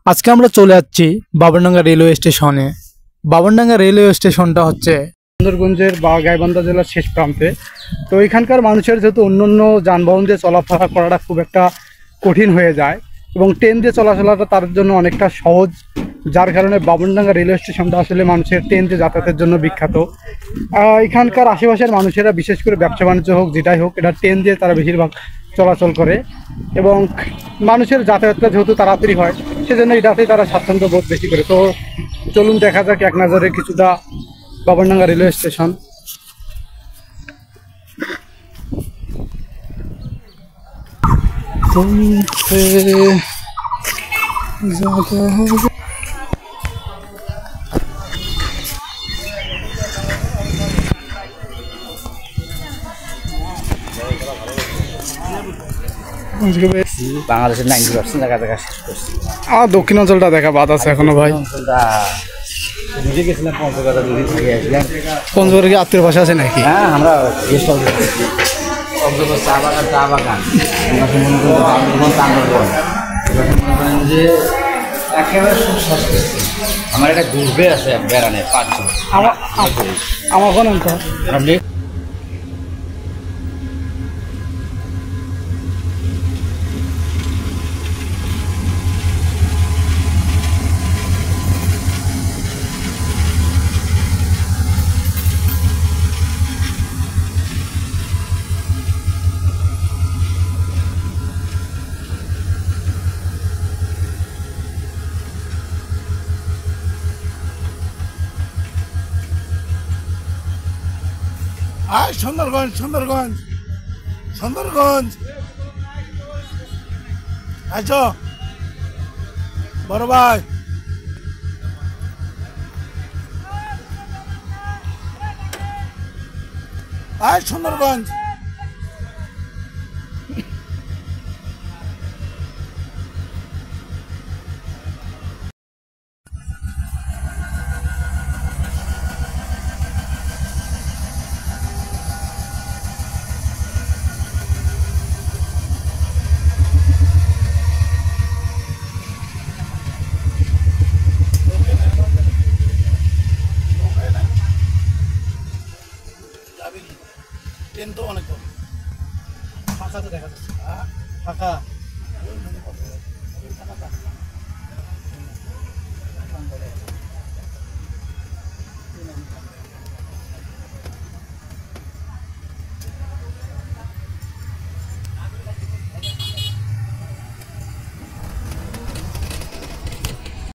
আজকে আমরা চলে যাচ্ছি বাবনডাঙ্গা রেলওয়ে স্টেশনে। বাবনডাঙ্গা রেলওয়ে স্টেশনটা হচ্ছে সুন্দরগঞ্জের বা গাইবান্ধা জেলার শেষ প্রান্তে। তো এখানকার মানুষের যেহেতু অন্যান্য যানবাহন দিয়ে চলাফেরা করাটা খুব একটা কঠিন হয়ে যায় এবং ট্রেন দিয়ে চলাচলাটা তার জন্য অনেকটা সহজ, যার কারণে বাবনডাঙ্গা রেলওয়ে স্টেশনটা আসলে মানুষের ট্রেন দিয়ে যাতায়াতের জন্য বিখ্যাত। এখানকার আশেপাশের মানুষেরা বিশেষ করে ব্যবসা বাণিজ্য হোক যেটাই হোক, এটা ট্রেন দিয়ে তারা বেশিরভাগ চলাচল করে এবং মানুষের যাতায়াতটা যেহেতু তাড়াতাড়ি হয় সেজন্য এটাতেই তারা স্বাচ্ছন্দ্য বোধ বেশি করে। তো চলুন দেখা যাক এক নজরে কিছুটা বাবনডাঙ্গা রেলওয়ে স্টেশন। বাংলাদেশের 90% জায়গা দেখা শেষ করছি। দক্ষিণাঞ্চলটা দেখা বাদ আছে এখনো ভাই। নিজে গেছিলাম পঞ্চগড়, দুদিন থেকে আসলাম। পঞ্চগড়ে কি আত্মীয় বাসা আছে নাকি? হ্যাঁ, আমরা গেস্ট হাউস পঞ্চগড় চা বাগান যে একেবারে খুব সস্তা। আমার একটা ঘুরবে আছে বেড়ানে 5 জন। আমার কোন অন্ত আপনি সুন্দরগঞ্জ সুন্দরগঞ্জ সুন্দরগঞ্জ আচ্ছা বড় ভাই সুন্দরগঞ্জ।